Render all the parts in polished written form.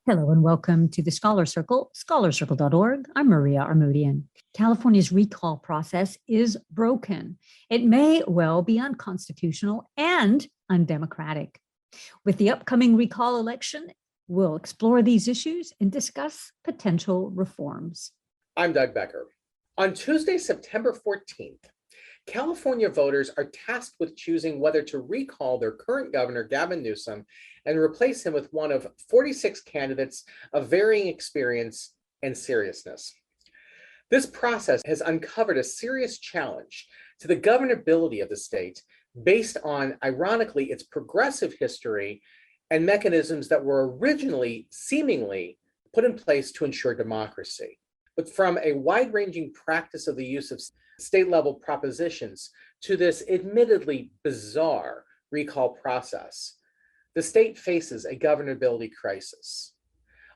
Hello and welcome to the Scholar Circle, scholarcircle.org. I'm Maria Armoudian. California's recall process is broken. It may well be unconstitutional and undemocratic. With the upcoming recall election, we'll explore these issues and discuss potential reforms. I'm Doug Becker. On Tuesday, September 14th, California voters are tasked with choosing whether to recall their current governor, Gavin Newsom, and replace him with one of 46 candidates of varying experience and seriousness. This process has uncovered a serious challenge to the governability of the state based on, ironically, its progressive history and mechanisms that were originally seemingly put in place to ensure democracy. But from a wide-ranging practice of the use of state-level propositions to this admittedly bizarre recall process, the state faces a governability crisis.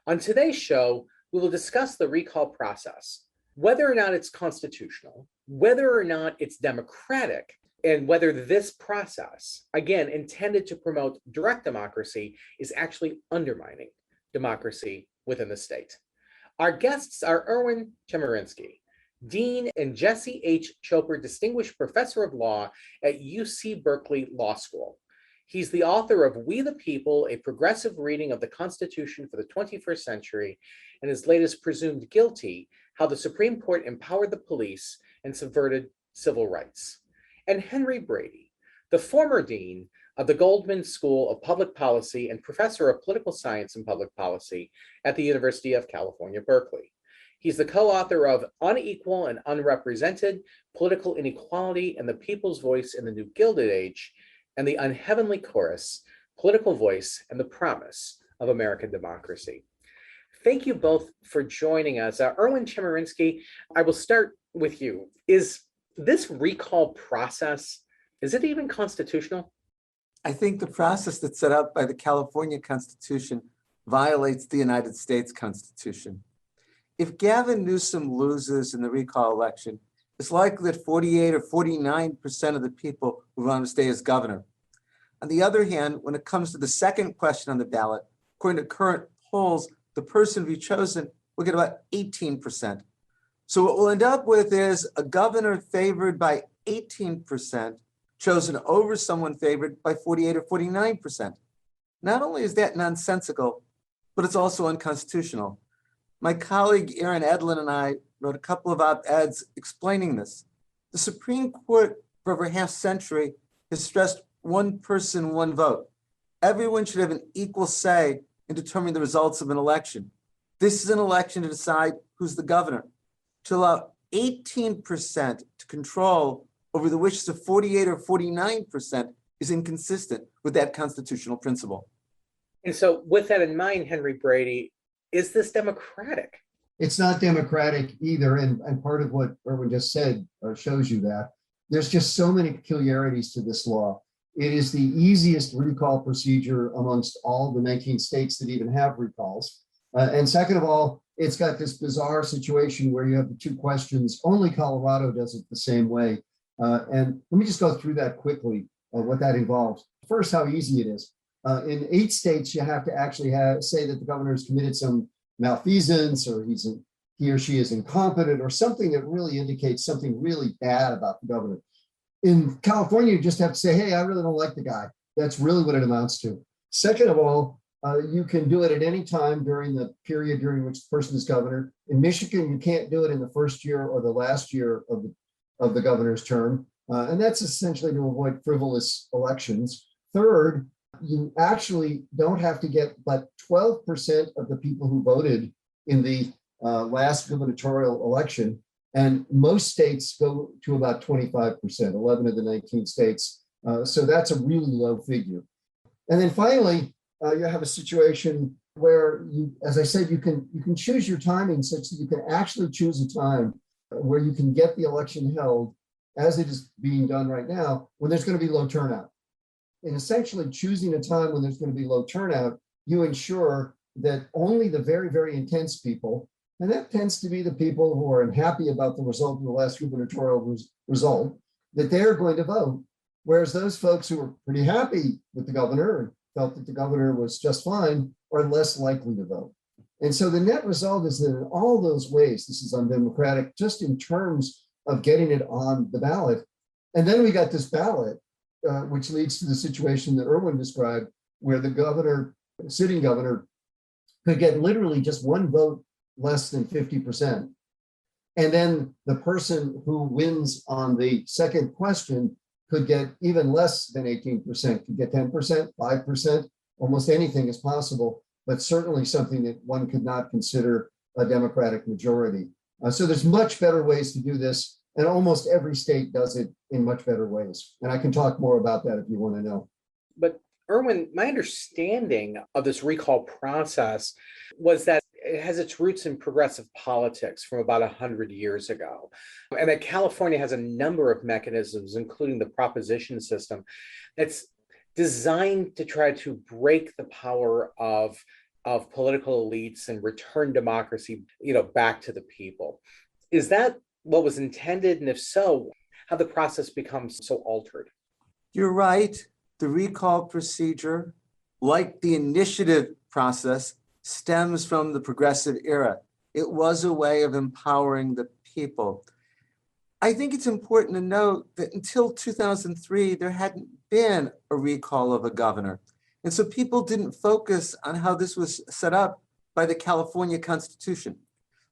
On today's show, we will discuss the recall process, whether or not it's constitutional, whether or not it's democratic, and whether this process, again, intended to promote direct democracy, is actually undermining democracy within the state. Our guests are Erwin Chemerinsky, Dean and Jesse H. Choper Distinguished Professor of Law at UC Berkeley Law School. He's the author of We the People, a progressive reading of the Constitution for the 21st century, and his latest Presumed Guilty, How the Supreme Court Empowered the Police and Subverted Civil Rights. And Henry Brady, the former dean of the Goldman School of Public Policy and professor of political science and public policy at the University of California, Berkeley. He's the co-author of Unequal and Unrepresented, Political Inequality and the People's Voice in the New Gilded Age, and the Unheavenly Chorus, Political Voice and the Promise of American Democracy. Thank you both for joining us. Erwin Chemerinsky, I will start with you. Is this recall process, is it even constitutional? I think the process that's set out by the California Constitution violates the United States Constitution. If Gavin Newsom loses in the recall election, it's likely that 48 or 49% of the people will want to stay as governor. On the other hand, when it comes to the second question on the ballot, according to current polls, the person to be chosen will get about 18%. So what we'll end up with is a governor favored by 18%, chosen over someone favored by 48 or 49%. Not only is that nonsensical, but it's also unconstitutional. My colleague Aaron Edlin and I wrote a couple of op-eds explaining this. The Supreme Court for over half century has stressed one person, one vote. Everyone should have an equal say in determining the results of an election. This is an election to decide who's the governor. To allow 18% to control over the wishes of 48 or 49% is inconsistent with that constitutional principle. And so with that in mind, Henry Brady, is this democratic? It's not democratic either. And part of what Erwin just said shows you that. There's just so many peculiarities to this law. It is the easiest recall procedure amongst all the 19 states that even have recalls. And second of all, it's got this bizarre situation where you have the two questions. Only Colorado does it the same way. And let me just go through that quickly, what that involves. First, how easy it is. In 8 states, you have to actually say that the governor has committed some malfeasance, or he or she is incompetent, or something that really indicates something really bad about the governor. In California, you just have to say, hey, I really don't like the guy. That's really what it amounts to. Second of all, you can do it at any time during the period during which the person is governor. In Michigan, you can't do it in the first year or the last year of the governor's term. And that's essentially to avoid frivolous elections. Third, you actually don't have to get but 12% of the people who voted in the last gubernatorial election. And most states go to about 25%, 11 of the 19 states. So that's a really low figure. And then finally, you have a situation where you, as I said, you can choose your timing such that you can actually choose a time where you can get the election held, as it is being done right now, when there's going to be low turnout. In essentially choosing a time when there's going to be low turnout, you ensure that only the very, very intense people, and that tends to be the people who are unhappy about the result of the last gubernatorial result, that they're going to vote. Whereas those folks who were pretty happy with the governor and felt that the governor was just fine, are less likely to vote. And so the net result is that in all those ways, this is undemocratic, just in terms of getting it on the ballot. And then we got this ballot, which leads to the situation that Erwin described, where the governor, sitting governor, could get literally just one vote less than 50%. And then the person who wins on the second question could get even less than 18%, could get 10%, 5%, almost anything is possible, but certainly something that one could not consider a Democratic majority. So there's much better ways to do this, and almost every state does it in much better ways. And I can talk more about that if you want to know. But Erwin, my understanding of this recall process was that it has its roots in progressive politics from about 100 years ago. And that California has a number of mechanisms, including the proposition system, that's designed to try to break the power of political elites and return democracy, back to the people. Is that what was intended? And if so, how the process becomes so altered? You're right. The recall procedure, like the initiative process, stems from the progressive era. It was a way of empowering the people. I think it's important to note that until 2003, there hadn't been a recall of a governor. And so people didn't focus on how this was set up by the California Constitution.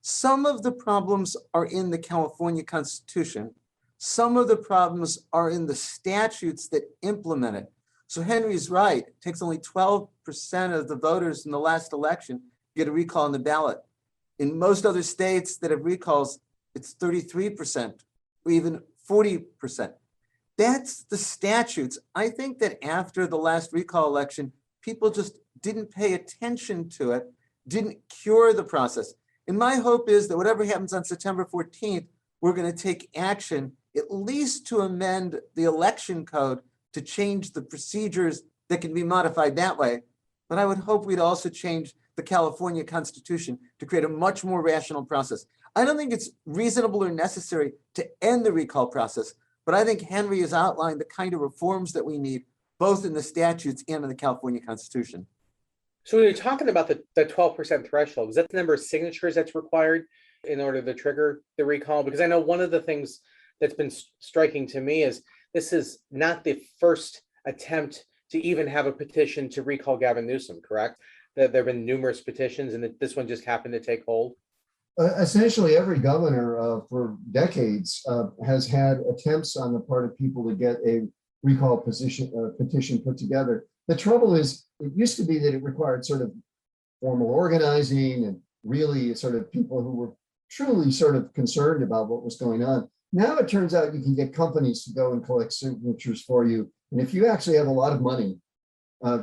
Some of the problems are in the California Constitution. Some of the problems are in the statutes that implement it. So Henry's right. It takes only 12% of the voters in the last election to get a recall on the ballot. In most other states that have recalls, it's 33% or even 40%. That's the statutes. I think that after the last recall election, people just didn't pay attention to it, didn't cure the process. And my hope is that whatever happens on September 14th, we're going to take action, at least to amend the election code to change the procedures that can be modified that way. But I would hope we'd also change the California Constitution to create a much more rational process. I don't think it's reasonable or necessary to end the recall process, but I think Henry has outlined the kind of reforms that we need, both in the statutes and in the California Constitution. So when you're talking about the 12% threshold, is that the number of signatures that's required in order to trigger the recall? Because I know one of the things that's been striking to me is this is not the first attempt to even have a petition to recall Gavin Newsom, correct? That there have been numerous petitions and that this one just happened to take hold? Essentially, every governor for decades has had attempts on the part of people to get a recall petition put together. The trouble is, it used to be that it required sort of formal organizing and really sort of people who were truly sort of concerned about what was going on. Now it turns out you can get companies to go and collect signatures for you. And if you actually have a lot of money,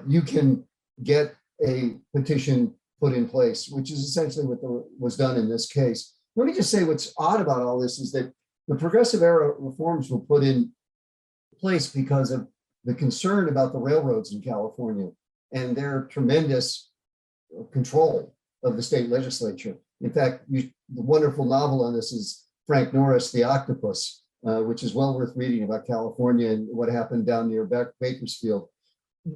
you can get a petition put in place, which is essentially what was done in this case. Let me just say what's odd about all this is that the progressive era reforms were put in place because of the concern about the railroads in California and their tremendous control of the state legislature. In fact, the wonderful novel on this is Frank Norris, The Octopus, which is well worth reading about California and what happened down near Bakersfield.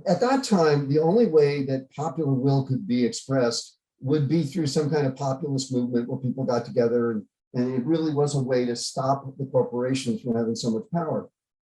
At that time, the only way that popular will could be expressed would be through some kind of populist movement where people got together, and it really was a way to stop the corporations from having so much power.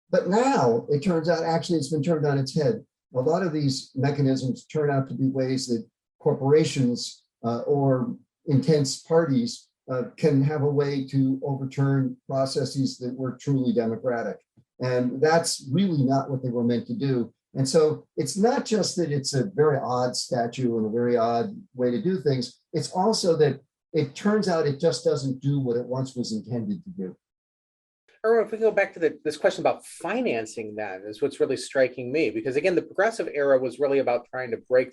But now it turns out actually it's been turned on its head. A lot of these mechanisms turn out to be ways that corporations or intense parties can have a way to overturn processes that were truly democratic. And that's really not what they were meant to do. And so it's not just that it's a very odd statute and a very odd way to do things. It's also that it turns out it just doesn't do what it once was intended to do. Erwin, if we go back to this question about financing, that is what's really striking me, because again, the progressive era was really about trying to break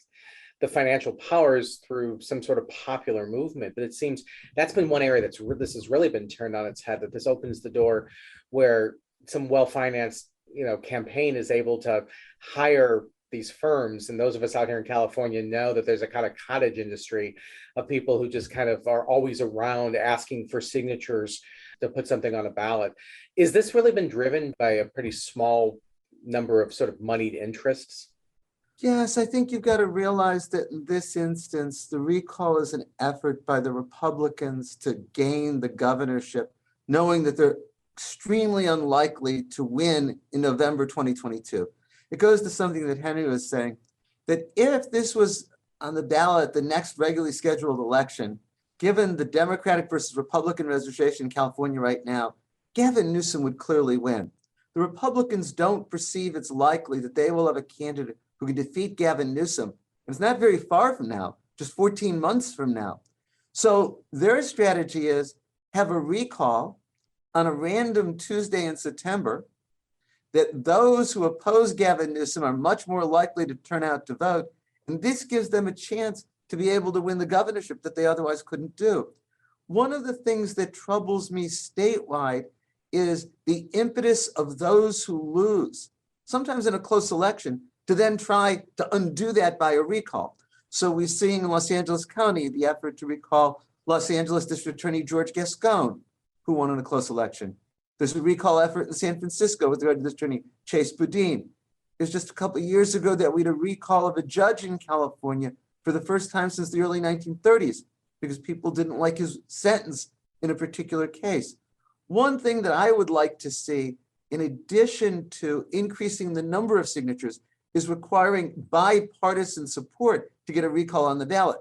the financial powers through some sort of popular movement. But it seems that's been one area this has really been turned on its head, that this opens the door where some well-financed campaign is able to hire these firms. And those of us out here in California know that there's a kind of cottage industry of people who just kind of are always around asking for signatures to put something on a ballot. Is this really been driven by a pretty small number of sort of moneyed interests? Yes, I think you've got to realize that in this instance, the recall is an effort by the Republicans to gain the governorship, knowing that they're extremely unlikely to win in November 2022. It goes to something that Henry was saying, that if this was on the ballot, the next regularly scheduled election, given the Democratic versus Republican registration in California right now, Gavin Newsom would clearly win. The Republicans don't perceive it's likely that they will have a candidate who can defeat Gavin Newsom. And it's not very far from now, just 14 months from now. So their strategy is have a recall on a random Tuesday in September, that those who oppose Gavin Newsom are much more likely to turn out to vote. And this gives them a chance to be able to win the governorship that they otherwise couldn't do. One of the things that troubles me statewide is the impetus of those who lose, sometimes in a close election, to then try to undo that by a recall. So we're seeing in Los Angeles County the effort to recall Los Angeles District Attorney George Gascon, who won in a close election. There's a recall effort in San Francisco with regard to District Attorney Chase Boudin. It was just a couple of years ago that we had a recall of a judge in California for the first time since the early 1930s, because people didn't like his sentence in a particular case. One thing that I would like to see, in addition to increasing the number of signatures, is requiring bipartisan support to get a recall on the ballot.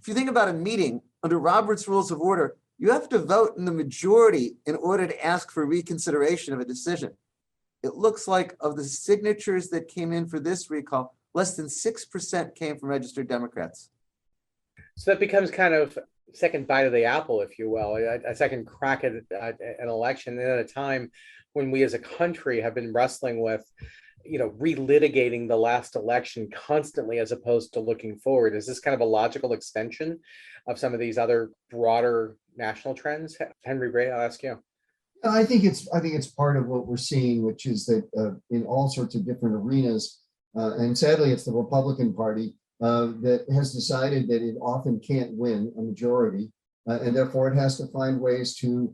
If you think about a meeting under Robert's Rules of Order, you have to vote in the majority in order to ask for reconsideration of a decision. It looks like of the signatures that came in for this recall, less than 6% came from registered Democrats. So that becomes kind of second bite of the apple, if you will, a second crack at an election, and at a time when we as a country have been wrestling with, relitigating the last election constantly as opposed to looking forward. Is this kind of a logical extension of some of these other broader national trends? Henry Brady, I'll ask you. I think it's part of what we're seeing, which is that in all sorts of different arenas, and sadly, it's the Republican Party that has decided that it often can't win a majority, and therefore it has to find ways to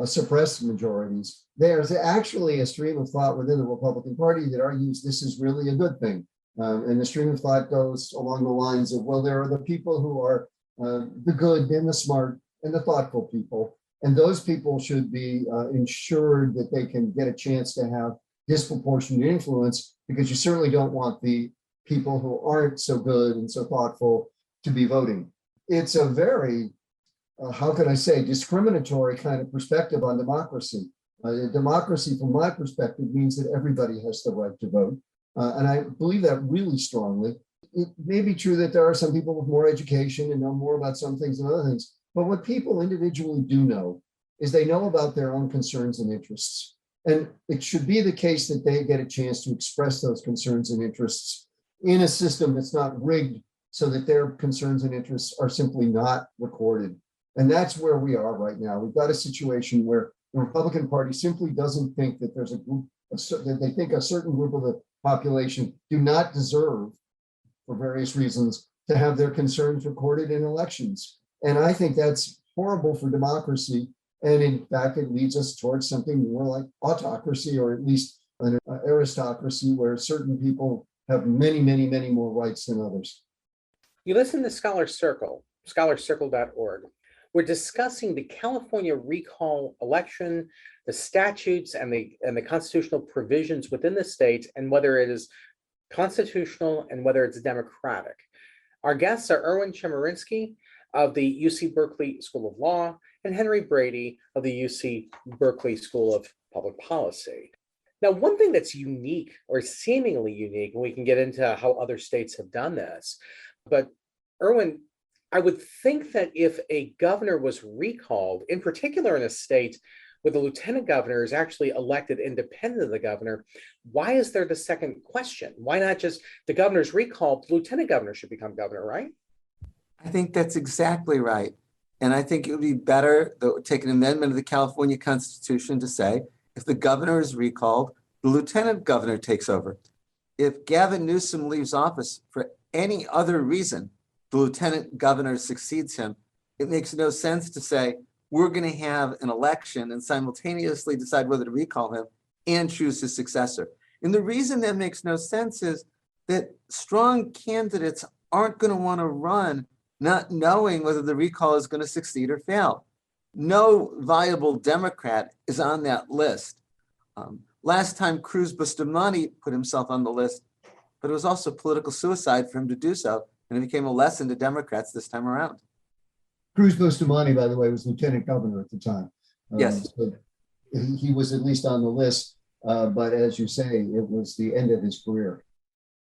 suppress majorities. There's actually a stream of thought within the Republican Party that argues this is really a good thing. And the stream of thought goes along the lines of, well, there are the people who are the good and the smart and the thoughtful people. And those people should be ensured that they can get a chance to have disproportionate influence, because you certainly don't want the people who aren't so good and so thoughtful to be voting. It's a very, how can I say, discriminatory kind of perspective on democracy. Democracy, from my perspective, means that everybody has the right to vote. And I believe that really strongly. It may be true that there are some people with more education and know more about some things than other things. But what people individually do know is they know about their own concerns and interests. And it should be the case that they get a chance to express those concerns and interests in a system that's not rigged so that their concerns and interests are simply not recorded. And that's where we are right now. We've got a situation where the Republican Party simply doesn't think that there's a group, that they think a certain group of the population do not deserve, for various reasons, to have their concerns recorded in elections. And I think that's horrible for democracy. And in fact, it leads us towards something more like autocracy, or at least an aristocracy, where certain people have many, many, many more rights than others. You listen to Scholar Circle, scholarcircle.org. We're discussing the California recall election, the statutes and the constitutional provisions within the state, and whether it is constitutional and whether it's democratic. Our guests are Erwin Chemerinsky of the UC Berkeley School of Law and Henry Brady of the UC Berkeley School of Public Policy. Now, one thing that's unique, or seemingly unique, and we can get into how other states have done this, but Erwin, I would think that if a governor was recalled, in particular in a state where the lieutenant governor is actually elected independent of the governor, why is there the second question? Why not just the governor's recalled, the lieutenant governor should become governor, right? I think that's exactly right. And I think it would be better to take an amendment of the California Constitution to say, if the governor is recalled, the lieutenant governor takes over. If Gavin Newsom leaves office for any other reason, the lieutenant governor succeeds him. It makes no sense to say, we're going to have an election and simultaneously decide whether to recall him and choose his successor. And the reason that makes no sense is that strong candidates aren't going to want to run not knowing whether the recall is going to succeed or fail. No viable Democrat is on that list. Last time Cruz Bustamante put himself on the list, but it was also political suicide for him to do so, and it became a lesson to Democrats this time around. Cruz Bustamante, by the way, was lieutenant governor at the time. Yes. So he was at least on the list, but as you say, it was the end of his career.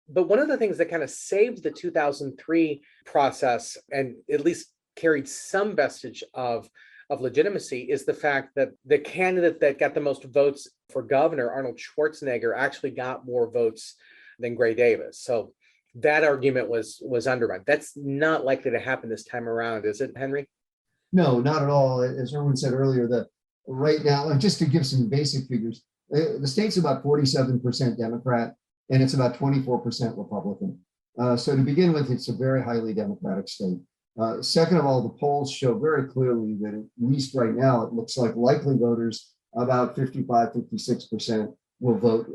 But one of the things that kind of saved the 2003 process and at least carried some vestige of legitimacy is the fact that the candidate that got the most votes for governor, Arnold Schwarzenegger, actually got more votes than Gray Davis. So that argument was undermined. That's not likely to happen this time around, is it, Henry? No, not at all. As Erwin said earlier, that right now, and just to give some basic figures, the state's about 47% Democrat, and it's about 24% Republican. So to begin with, it's a very highly Democratic state. Second of all, the polls show very clearly that at least right now, it looks like likely voters, about 55, 56% will vote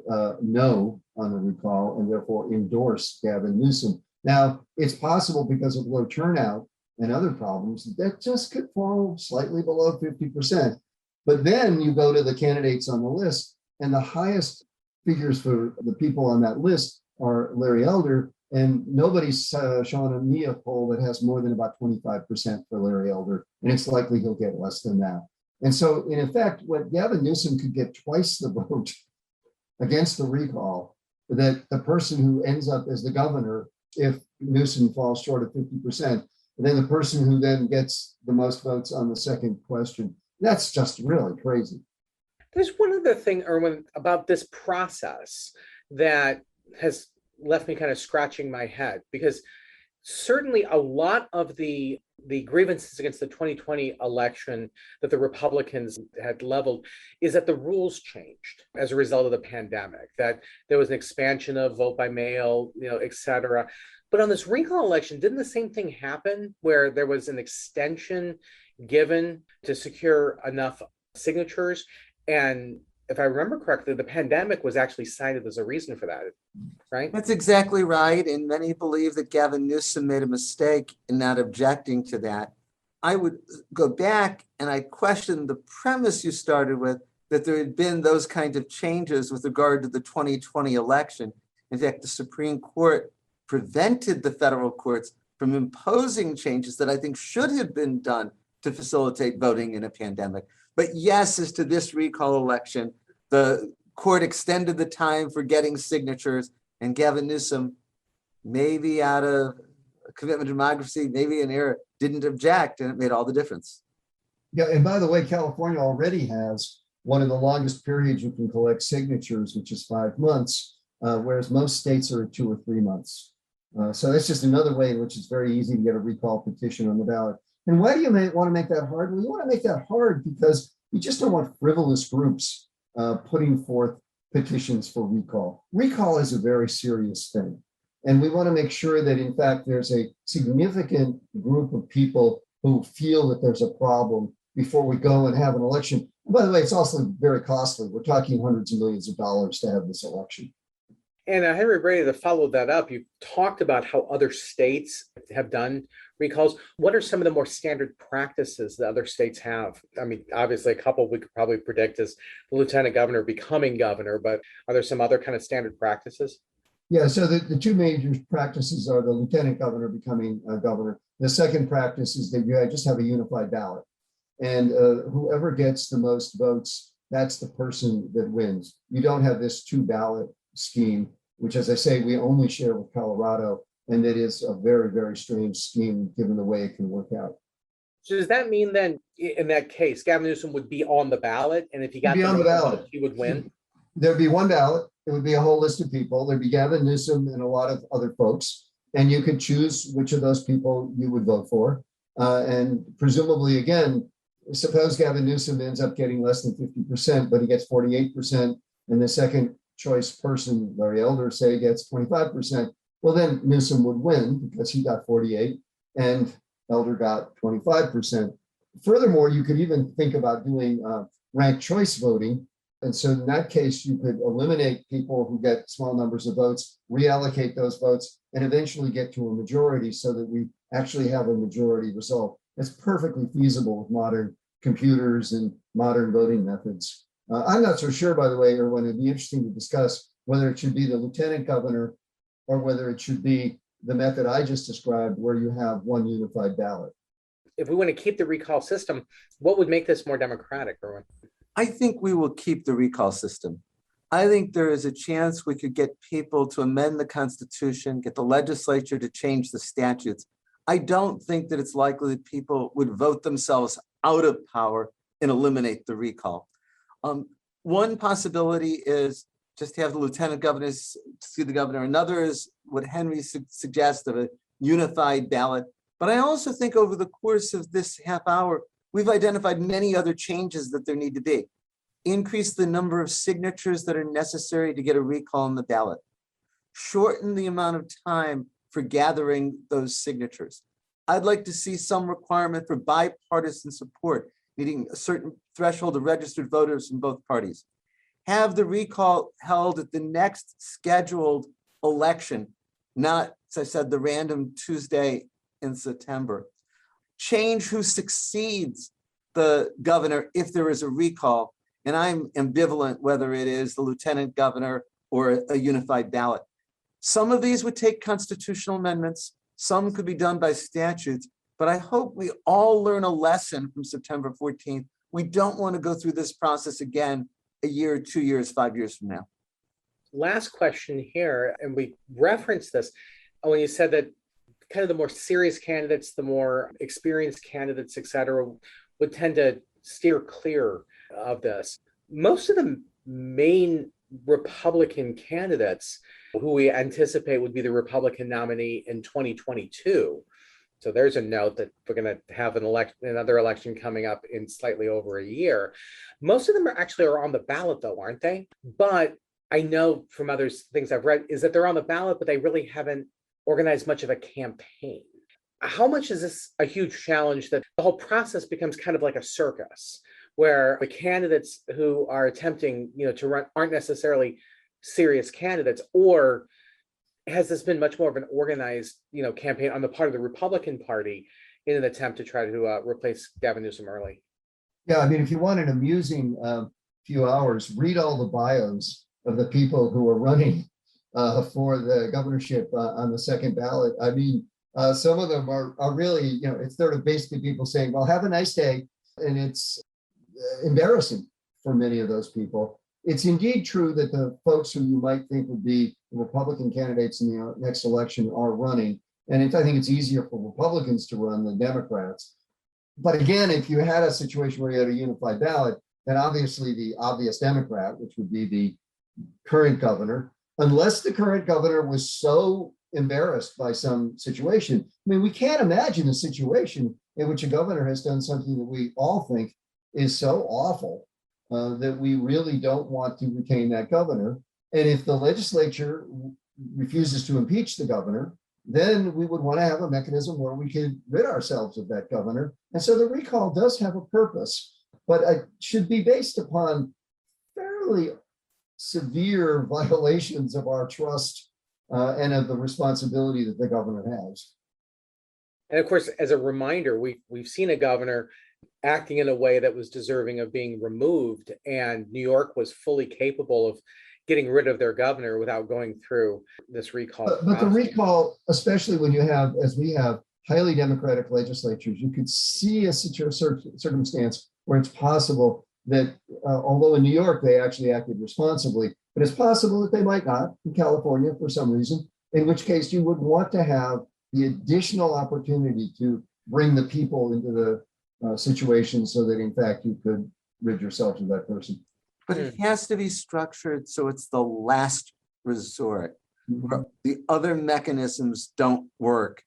no on the recall and therefore endorse Gavin Newsom. Now, it's possible because of low turnout and other problems that just could fall slightly below 50%. But then you go to the candidates on the list, and the highest figures for the people on that list are Larry Elder, and nobody's shown a MIA poll that has more than about 25% for Larry Elder, and it's likely he'll get less than that. And so, in effect, what Gavin Newsom could get twice the vote against the recall that the person who ends up as the governor, if Newsom falls short of 50%, and then the person who then gets the most votes on the second question. That's just really crazy. There's one other thing, Erwin, about this process that has left me kind of scratching my head, because certainly a lot of the grievances against the 2020 election that the Republicans had leveled is that the rules changed as a result of the pandemic, that there was an expansion of vote by mail, et cetera. But on this recall election, didn't the same thing happen where there was an extension given to secure enough signatures? And if I remember correctly, the pandemic was actually cited as a reason for that, right? That's exactly right. And many believe that Gavin Newsom made a mistake in not objecting to that. I would go back and I question the premise you started with, that there had been those kinds of changes with regard to the 2020 election. In fact, the Supreme Court prevented the federal courts from imposing changes that I think should have been done to facilitate voting in a pandemic. But yes, as to this recall election, the court extended the time for getting signatures, and Gavin Newsom, maybe out of a commitment to democracy, maybe an error, didn't object, and it made all the difference. Yeah, and by the way, California already has one of the longest periods you can collect signatures, which is 5 months, whereas most states are at 2 or 3 months. So that's just another way in which it's very easy to get a recall petition on the ballot. And why do you want to make that hard? Well, you want to make that hard because you just don't want frivolous groups putting forth petitions for recall. Recall is a very serious thing. And we want to make sure that, in fact, there's a significant group of people who feel that there's a problem before we go and have an election. And by the way, it's also very costly. We're talking hundreds of millions of dollars to have this election. And Henry Brady, to follow that up, you talked about how other states have done recalls. What are some of the more standard practices that other states have? I mean, obviously, a couple we could probably predict is the lieutenant governor becoming governor, but are there some other kind of standard practices? Yeah, so the two major practices are the lieutenant governor becoming governor. The second practice is that you just have a unified ballot. And whoever gets the most votes, that's the person that wins. You don't have this two ballot scheme, which, as I say, we only share with Colorado. And it is a very, very strange scheme given the way it can work out. So does that mean then, in that case, Gavin Newsom would be on the ballot? And if he got on the ballot, he would win? There'd be one ballot. It would be a whole list of people. There'd be Gavin Newsom and a lot of other folks. And you could choose which of those people you would vote for. And presumably, again, suppose Gavin Newsom ends up getting less than 50%, but he gets 48%. And the second choice person, Larry Elder, say gets 25%. Well, then Newsom would win because he got 48 and Elder got 25%. Furthermore, you could even think about doing ranked choice voting And so in that case, you could eliminate people who get small numbers of votes, reallocate those votes, and eventually get to a majority so that we actually have a majority result. It's perfectly feasible with modern computers and modern voting methods. I'm not so sure, by the way, Erwin, it'd be interesting to discuss whether it should be the lieutenant governor or whether it should be the method I just described, where you have one unified ballot. If we want to keep the recall system, what would make this more democratic, Erwin? I think we will keep the recall system. I think there is a chance we could get people to amend the Constitution, get the legislature to change the statutes. I don't think that it's likely that people would vote themselves out of power and eliminate the recall. One possibility is just to have the lieutenant governors see the governor. Another is what Henry suggests of a unified ballot. But I also think over the course of this half hour, we've identified many other changes that there need to be. Increase the number of signatures that are necessary to get a recall on the ballot. Shorten the amount of time for gathering those signatures. I'd like to see some requirement for bipartisan support, meeting a certain threshold of registered voters from both parties. Have the recall held at the next scheduled election, not, as I said, the random Tuesday in September. Change who succeeds the governor if there is a recall. And I'm ambivalent whether it is the lieutenant governor or a unified ballot. Some of these would take constitutional amendments. Some could be done by statutes. But I hope we all learn a lesson from September 14th. We don't want to go through this process again a year, 2 years, 5 years from now. Last question here, and we referenced this when you said that kind of the more serious candidates, the more experienced candidates, et cetera, would tend to steer clear of this. Most of the main Republican candidates who we anticipate would be the Republican nominee in 2022. So there's a note that we're going to have another election coming up in slightly over a year. Most of them are on the ballot, though, aren't they? But I know from other things I've read is that they're on the ballot, but they really haven't organized much of a campaign. How much is this a huge challenge that the whole process becomes kind of like a circus, where the candidates who are attempting, to run aren't necessarily serious candidates, or has this been much more of an organized, campaign on the part of the Republican Party in an attempt to try to replace Gavin Newsom early? Yeah, I mean, if you want an amusing few hours, read all the bios of the people who are running for the governorship on the second ballot. I mean, some of them are really, it's sort of basically people saying, well, have a nice day. And it's embarrassing for many of those people. It's indeed true that the folks who you might think would be Republican candidates in the next election are running. And I think it's easier for Republicans to run than Democrats. But again, if you had a situation where you had a unified ballot, then obviously the obvious Democrat, which would be the current governor, unless the current governor was so embarrassed by some situation. I mean, we can't imagine a situation in which a governor has done something that we all think is so awful that we really don't want to retain that governor. And if the legislature refuses to impeach the governor, then we would want to have a mechanism where we could rid ourselves of that governor. And so the recall does have a purpose, but it should be based upon fairly severe violations of our trust and of the responsibility that the governor has. And of course, as a reminder, we've seen a governor acting in a way that was deserving of being removed, and New York was fully capable of getting rid of their governor without going through this recall. But the recall, especially when you have, as we have, highly democratic legislatures, you could see a circumstance where it's possible that, although in New York they actually acted responsibly, but it's possible that they might not in California for some reason, in which case you would want to have the additional opportunity to bring the people into the situation so that in fact you could rid yourself of that person. But it has to be structured so it's the last resort. Where the other mechanisms don't work.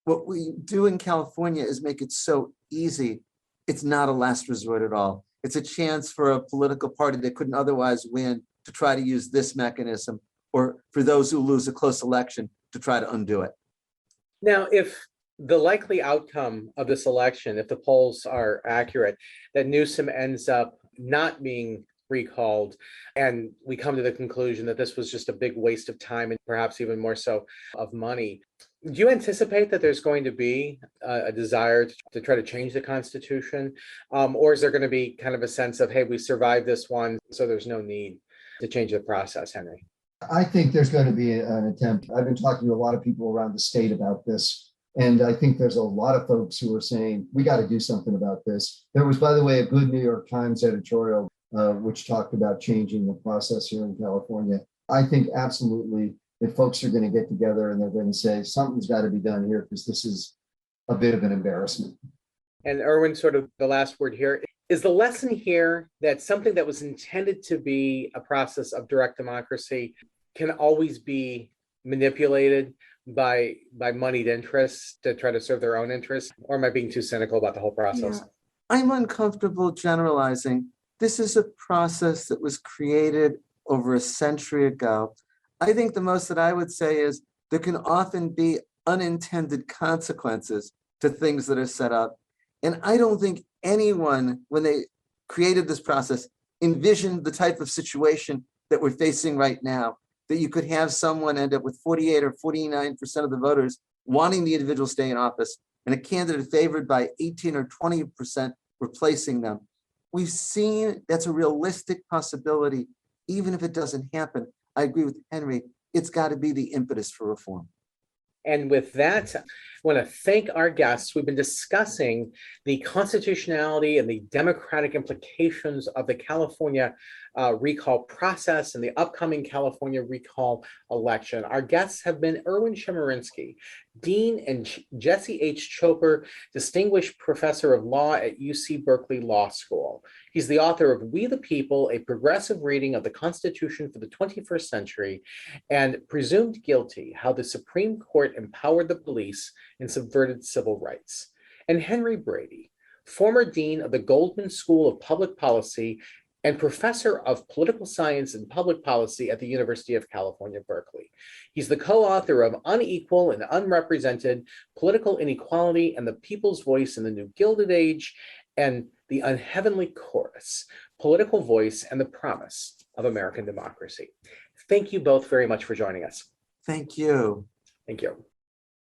What we do in California is make it so easy. It's not a last resort at all. It's a chance for a political party that couldn't otherwise win to try to use this mechanism, or for those who lose a close election to try to undo it. Now, if the likely outcome of this election, if the polls are accurate, that Newsom ends up not being recalled. And we come to the conclusion that this was just a big waste of time and perhaps even more so of money. Do you anticipate that there's going to be a desire to try to change the Constitution? Or is there going to be kind of a sense of, hey, we survived this one, so there's no need to change the process, Henry? I think there's going to be an attempt. I've been talking to a lot of people around the state about this, and I think there's a lot of folks who are saying, we got to do something about this. There was, by the way, a good New York Times editorial which talked about changing the process here in California. I think absolutely that folks are going to get together and they're going to say, something's got to be done here because this is a bit of an embarrassment. And Erwin, sort of the last word here. Is the lesson here that something that was intended to be a process of direct democracy can always be manipulated by moneyed interests to try to serve their own interests? Or am I being too cynical about the whole process? Yeah. I'm uncomfortable generalizing. This is a process that was created over a century ago. I think the most that I would say is there can often be unintended consequences to things that are set up. And I don't think anyone, when they created this process, envisioned the type of situation that we're facing right now, that you could have someone end up with 48 or 49% of the voters wanting the individual to stay in office and a candidate favored by 18 or 20% replacing them. We've seen that's a realistic possibility, even if it doesn't happen. I agree with Henry. It's got to be the impetus for reform. And with that, I want to thank our guests. We've been discussing the constitutionality and the democratic implications of the California recall process and the upcoming California recall election. Our guests have been Erwin Chemerinsky, Dean, and Jesse H. Choper, Distinguished Professor of Law at UC Berkeley Law School. He's the author of We the People, a progressive reading of the Constitution for the 21st century, and Presumed Guilty, How the Supreme Court Empowered the Police and Subverted Civil Rights. And Henry Brady, former Dean of the Goldman School of Public Policy and Professor of Political Science and Public Policy at the University of California, Berkeley. He's the co-author of Unequal and Unrepresented, Political Inequality and the People's Voice in the New Gilded Age, and The Unheavenly Chorus, Political Voice and the Promise of American Democracy. Thank you both very much for joining us. Thank you. Thank you.